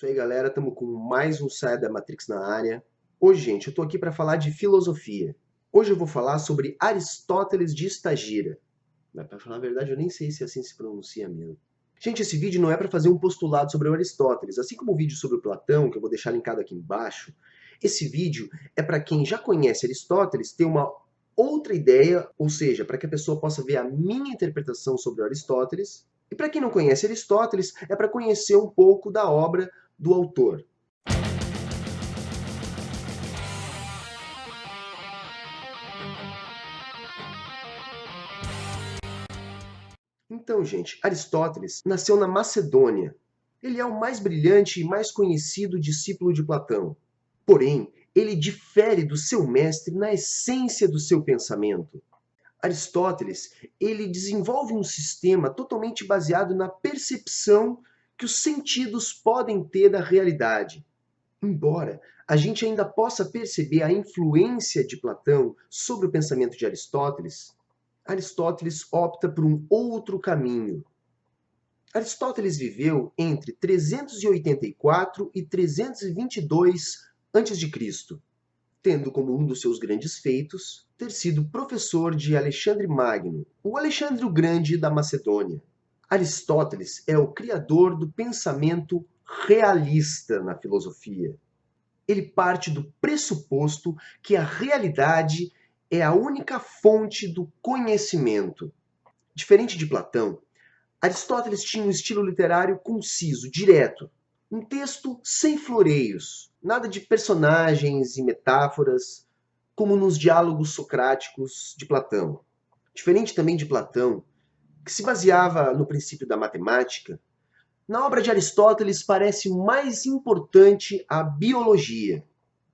Isso aí, galera, estamos com mais um Saia da Matrix na área. Hoje, gente, eu estou aqui para falar de filosofia. Hoje eu vou falar sobre Aristóteles de Estagira. Mas, para falar a verdade, eu nem sei se assim se pronuncia mesmo. Gente, esse vídeo não é para fazer um postulado sobre o Aristóteles. Assim como o vídeo sobre o Platão, que eu vou deixar linkado aqui embaixo, esse vídeo é para quem já conhece Aristóteles ter uma outra ideia, ou seja, para que a pessoa possa ver a minha interpretação sobre o Aristóteles. E para quem não conhece Aristóteles, é para conhecer um pouco da obra do autor. Então, gente, Aristóteles nasceu na Macedônia. Ele é o mais brilhante e mais conhecido discípulo de Platão. Porém, ele difere do seu mestre na essência do seu pensamento. Aristóteles, ele desenvolve um sistema totalmente baseado na percepção que os sentidos podem ter da realidade. Embora a gente ainda possa perceber a influência de Platão sobre o pensamento de Aristóteles, Aristóteles opta por um outro caminho. Aristóteles viveu entre 384 e 322 a.C., tendo como um dos seus grandes feitos ter sido professor de Alexandre Magno, o Alexandre o Grande da Macedônia. Aristóteles é o criador do pensamento realista na filosofia. Ele parte do pressuposto que a realidade é a única fonte do conhecimento. Diferente de Platão, Aristóteles tinha um estilo literário conciso, direto. Um texto sem floreios, nada de personagens e metáforas, como nos diálogos socráticos de Platão. Diferente também de Platão, que se baseava no princípio da matemática, na obra de Aristóteles parece mais importante a biologia.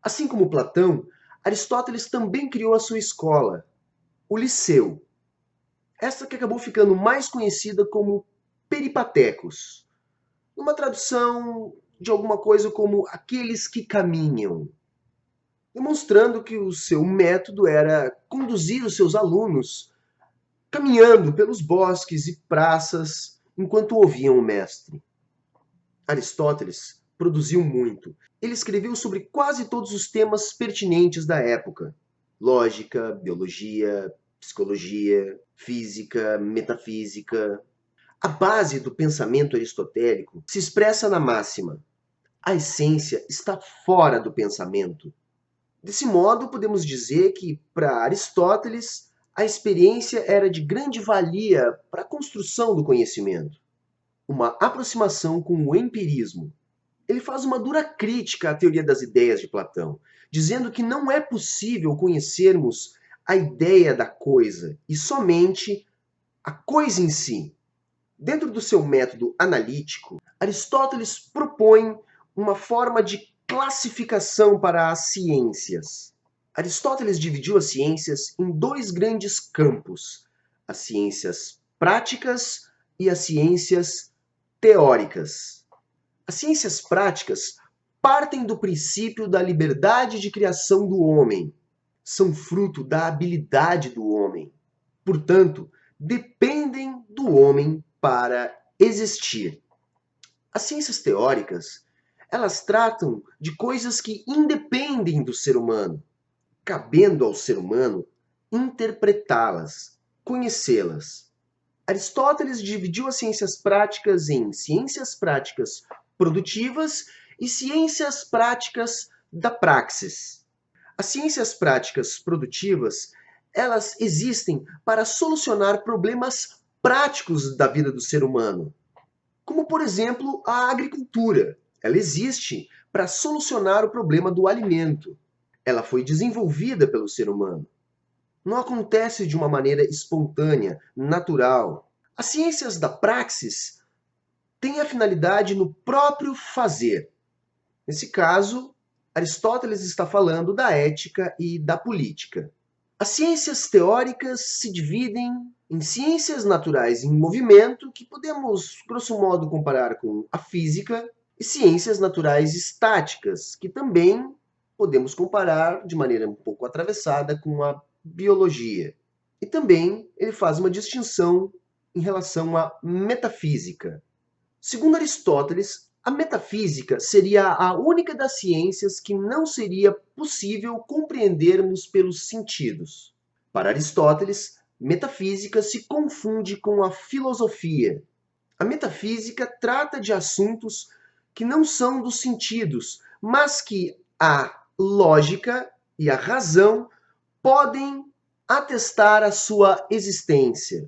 Assim como Platão, Aristóteles também criou a sua escola, o Liceu. Essa que acabou ficando mais conhecida como Peripatecos, numa tradução de alguma coisa como aqueles que caminham, demonstrando que o seu método era conduzir os seus alunos caminhando pelos bosques e praças enquanto ouviam o mestre. Aristóteles produziu muito. Ele escreveu sobre quase todos os temas pertinentes da época: lógica, biologia, psicologia, física, metafísica. A base do pensamento aristotélico se expressa na máxima: a essência está fora do pensamento. Desse modo, podemos dizer que, para Aristóteles, a experiência era de grande valia para a construção do conhecimento. Uma aproximação com o empirismo. Ele faz uma dura crítica à teoria das ideias de Platão, dizendo que não é possível conhecermos a ideia da coisa e somente a coisa em si. Dentro do seu método analítico, Aristóteles propõe uma forma de classificação para as ciências. Aristóteles dividiu as ciências em dois grandes campos: as ciências práticas e as ciências teóricas. As ciências práticas partem do princípio da liberdade de criação do homem. São fruto da habilidade do homem. Portanto, dependem do homem para existir. As ciências teóricas, elas tratam de coisas que independem do ser humano, cabendo ao ser humano interpretá-las, conhecê-las. Aristóteles dividiu as ciências práticas em ciências práticas produtivas e ciências práticas da praxis. As ciências práticas produtivas, elas existem para solucionar problemas práticos da vida do ser humano, como, por exemplo, a agricultura. Ela existe para solucionar o problema do alimento. Ela foi desenvolvida pelo ser humano. Não acontece de uma maneira espontânea, natural. As ciências da praxis têm a finalidade no próprio fazer. Nesse caso, Aristóteles está falando da ética e da política. As ciências teóricas se dividem em ciências naturais em movimento, que podemos, grosso modo, comparar com a física, e ciências naturais estáticas, que também podemos comparar de maneira um pouco atravessada com a biologia. E também ele faz uma distinção em relação à metafísica. Segundo Aristóteles, A metafísica seria a única das ciências que não seria possível compreendermos pelos sentidos. Para Aristóteles, metafísica se confunde com a filosofia. A metafísica trata de assuntos que não são dos sentidos, mas que a lógica e a razão podem atestar a sua existência.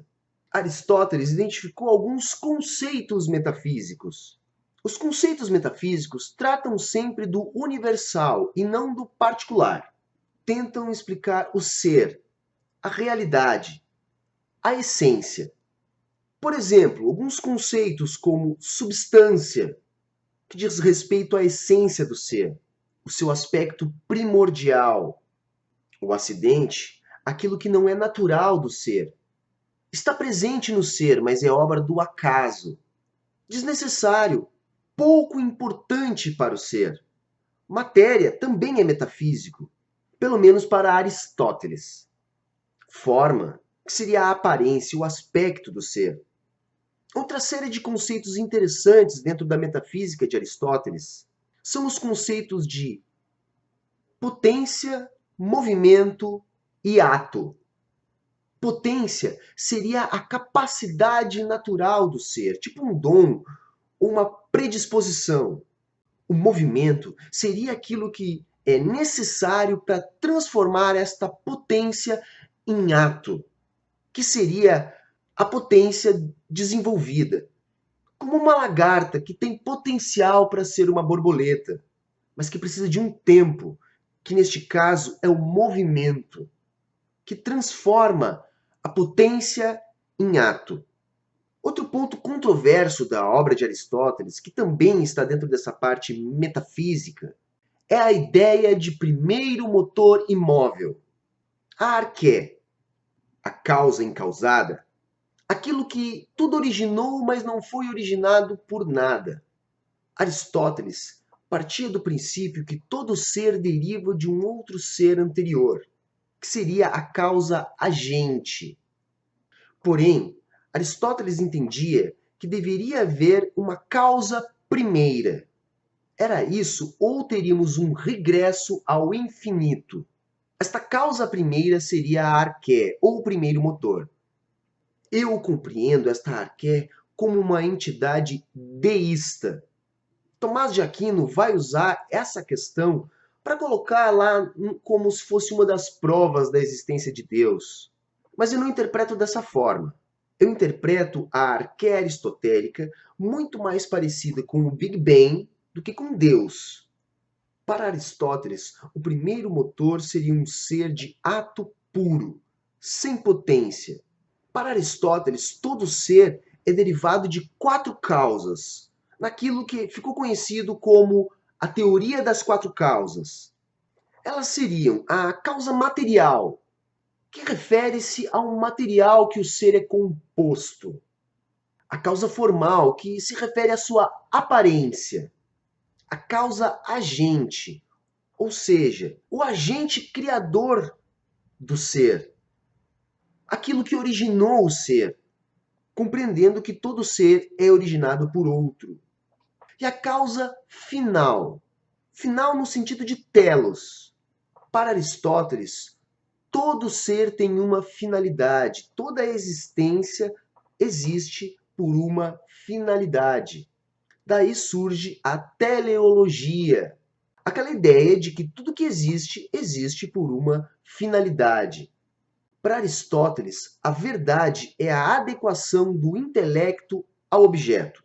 Aristóteles identificou alguns conceitos metafísicos. Os conceitos metafísicos tratam sempre do universal e não do particular. Tentam explicar o ser, a realidade, a essência. Por exemplo, alguns conceitos como substância, que diz respeito à essência do ser, o seu aspecto primordial. O acidente, aquilo que não é natural do ser. Está presente no ser, mas é obra do acaso. Desnecessário, pouco importante para o ser. Matéria também é metafísico, pelo menos para Aristóteles. Forma, que seria a aparência, o aspecto do ser. Outra série de conceitos interessantes dentro da metafísica de Aristóteles são os conceitos de potência, movimento e ato. Potência seria a capacidade natural do ser, tipo um dom ou uma predisposição. O movimento seria aquilo que é necessário para transformar esta potência em ato, que seria a potência desenvolvida. Como uma lagarta que tem potencial para ser uma borboleta, mas que precisa de um tempo, que neste caso é o movimento, que transforma a potência em ato. Outro ponto controverso da obra de Aristóteles, que também está dentro dessa parte metafísica, é a ideia de primeiro motor imóvel, a arqué, a causa incausada, aquilo que tudo originou, mas não foi originado por nada. Aristóteles partia do princípio que todo ser deriva de um outro ser anterior, que seria a causa agente. Porém, Aristóteles entendia que deveria haver uma causa primeira. Era isso, ou teríamos um regresso ao infinito. Esta causa primeira seria a arqué, ou o primeiro motor. Eu compreendo esta arqué como uma entidade deísta. Tomás de Aquino vai usar essa questão para colocar lá como se fosse uma das provas da existência de Deus. Mas eu não interpreto dessa forma. Eu interpreto a arqué aristotélica muito mais parecida com o Big Bang do que com Deus. Para Aristóteles, o primeiro motor seria um ser de ato puro, sem potência. Para Aristóteles, todo ser é derivado de 4 causas, naquilo que ficou conhecido como a teoria das 4 causas. Elas seriam a causa material, que refere-se a um material que o ser é composto. A causa formal, que se refere à sua aparência. A causa agente, ou seja, o agente criador do ser. Aquilo que originou o ser, compreendendo que todo ser é originado por outro. E a causa final. Final no sentido de telos. Para Aristóteles, todo ser tem uma finalidade, toda a existência existe por uma finalidade. Daí surge a teleologia, aquela ideia de que tudo que existe, existe por uma finalidade. Para Aristóteles, a verdade é a adequação do intelecto ao objeto.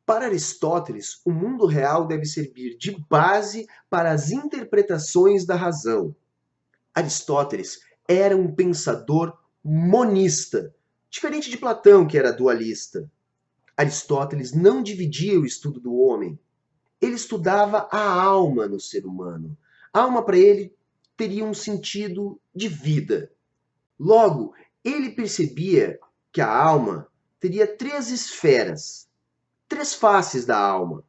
Para Aristóteles, o mundo real deve servir de base para as interpretações da razão. Aristóteles era um pensador monista, diferente de Platão, que era dualista. Aristóteles não dividia o estudo do homem. Ele estudava a alma no ser humano. A alma, para ele, teria um sentido de vida. Logo, ele percebia que a alma teria 3 esferas, 3 faces da alma.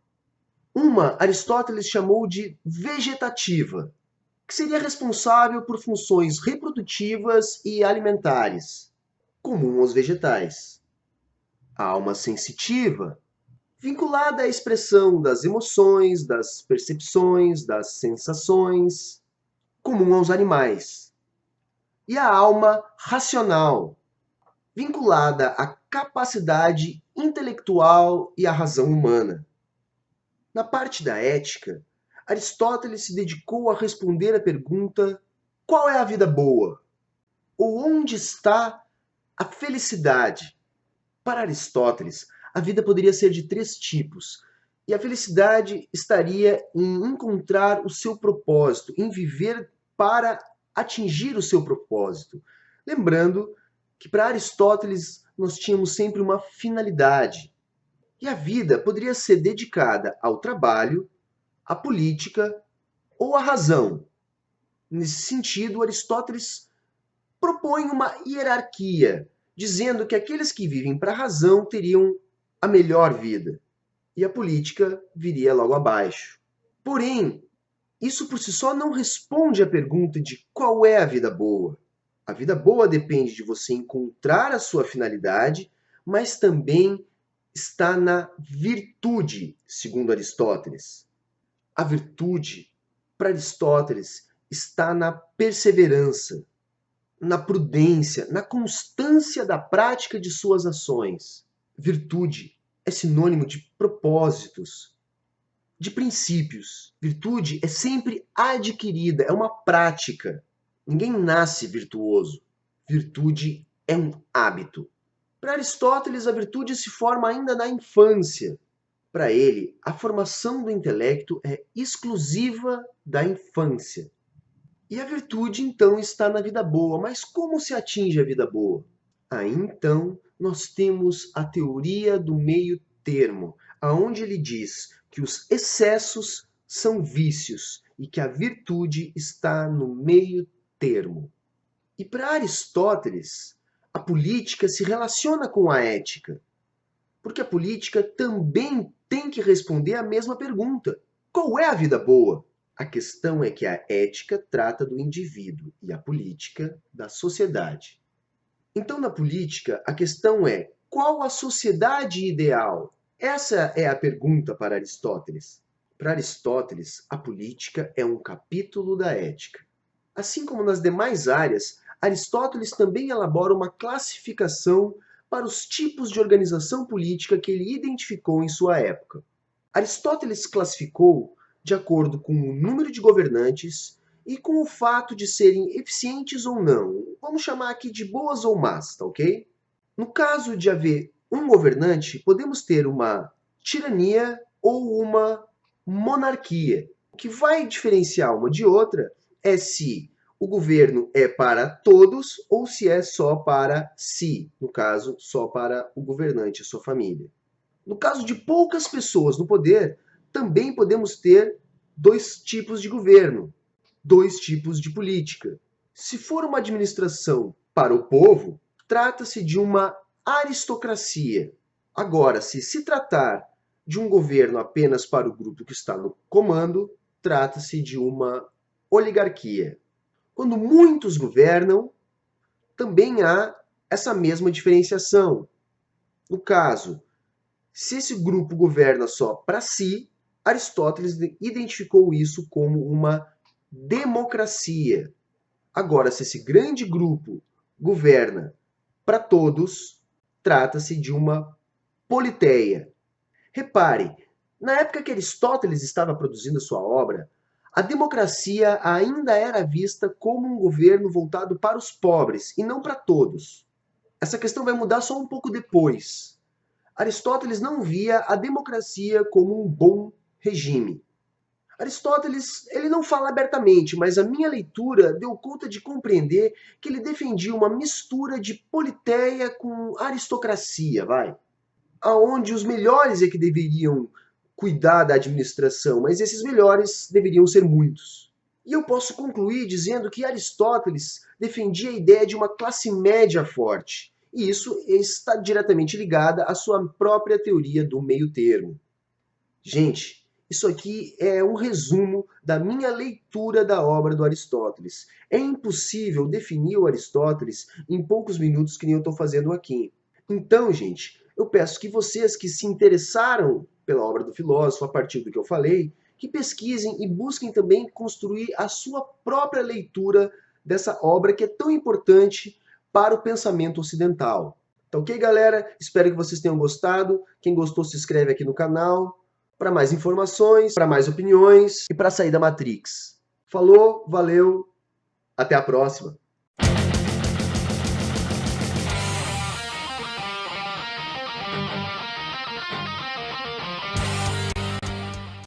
Uma, Aristóteles chamou de vegetativa, que seria responsável por funções reprodutivas e alimentares, comum aos vegetais. A alma sensitiva, vinculada à expressão das emoções, das percepções, das sensações, comum aos animais. E a alma racional, vinculada à capacidade intelectual e à razão humana. Na parte da ética, Aristóteles se dedicou a responder à pergunta: qual é a vida boa? Ou onde está a felicidade? Para Aristóteles, a vida poderia ser de 3 tipos, e a felicidade estaria em encontrar o seu propósito, em viver para atingir o seu propósito. Lembrando que para Aristóteles nós tínhamos sempre uma finalidade. E a vida poderia ser dedicada ao trabalho, à política ou à razão. Nesse sentido, Aristóteles propõe uma hierarquia, dizendo que aqueles que vivem para a razão teriam a melhor vida e a política viria logo abaixo. Porém, isso por si só não responde à pergunta de qual é a vida boa. A vida boa depende de você encontrar a sua finalidade, mas também está na virtude, segundo Aristóteles. A virtude, para Aristóteles, está na perseverança, na prudência, na constância da prática de suas ações. Virtude é sinônimo de propósitos, de princípios. Virtude é sempre adquirida, é uma prática. Ninguém nasce virtuoso. Virtude é um hábito. Para Aristóteles, a virtude se forma ainda na infância. Para ele, a formação do intelecto é exclusiva da infância. E a virtude, então, está na vida boa. Mas como se atinge a vida boa? Aí, então, nós temos a teoria do meio termo, aonde ele diz que os excessos são vícios e que a virtude está no meio termo. E para Aristóteles, a política se relaciona com a ética, porque a política também tem que responder a mesma pergunta: qual é a vida boa? A questão é que a ética trata do indivíduo e a política da sociedade. Então, na política, a questão é: qual a sociedade ideal? Essa é a pergunta para Aristóteles. Para Aristóteles, a política é um capítulo da ética. Assim como nas demais áreas, Aristóteles também elabora uma classificação para os tipos de organização política que ele identificou em sua época. Aristóteles classificou de acordo com o número de governantes e com o fato de serem eficientes ou não. Vamos chamar aqui de boas ou más, tá ok? No caso de haver um governante, podemos ter uma tirania ou uma monarquia. O que vai diferenciar uma de outra é se o governo é para todos ou se é só para si, no caso, só para o governante e sua família. No caso de poucas pessoas no poder, também podemos ter 2 tipos de governo, 2 tipos de política. Se for uma administração para o povo, trata-se de uma aristocracia. Agora, se tratar de um governo apenas para o grupo que está no comando, trata-se de uma oligarquia. Quando muitos governam, também há essa mesma diferenciação. No caso, se esse grupo governa só para si, Aristóteles identificou isso como uma democracia. Agora, se esse grande grupo governa para todos, trata-se de uma politeia. Repare, na época que Aristóteles estava produzindo sua obra, a democracia ainda era vista como um governo voltado para os pobres e não para todos. Essa questão vai mudar só um pouco depois. Aristóteles não via a democracia como um bom regime. Aristóteles, ele não fala abertamente, mas a minha leitura deu conta de compreender que ele defendia uma mistura de politeia com aristocracia, aonde os melhores é que deveriam cuidar da administração, mas esses melhores deveriam ser muitos. E eu posso concluir dizendo que Aristóteles defendia a ideia de uma classe média forte, e isso está diretamente ligado à sua própria teoria do meio termo. Gente, isso aqui é um resumo da minha leitura da obra do Aristóteles. É impossível definir o Aristóteles em poucos minutos que nem eu estou fazendo aqui. Então, gente, eu peço que vocês que se interessaram pela obra do filósofo, a partir do que eu falei, que pesquisem e busquem também construir a sua própria leitura dessa obra que é tão importante para o pensamento ocidental. Tá ok, galera? Espero que vocês tenham gostado. Quem gostou, se inscreve aqui no canal para mais informações, para mais opiniões e para sair da Matrix. Falou, valeu, até a próxima!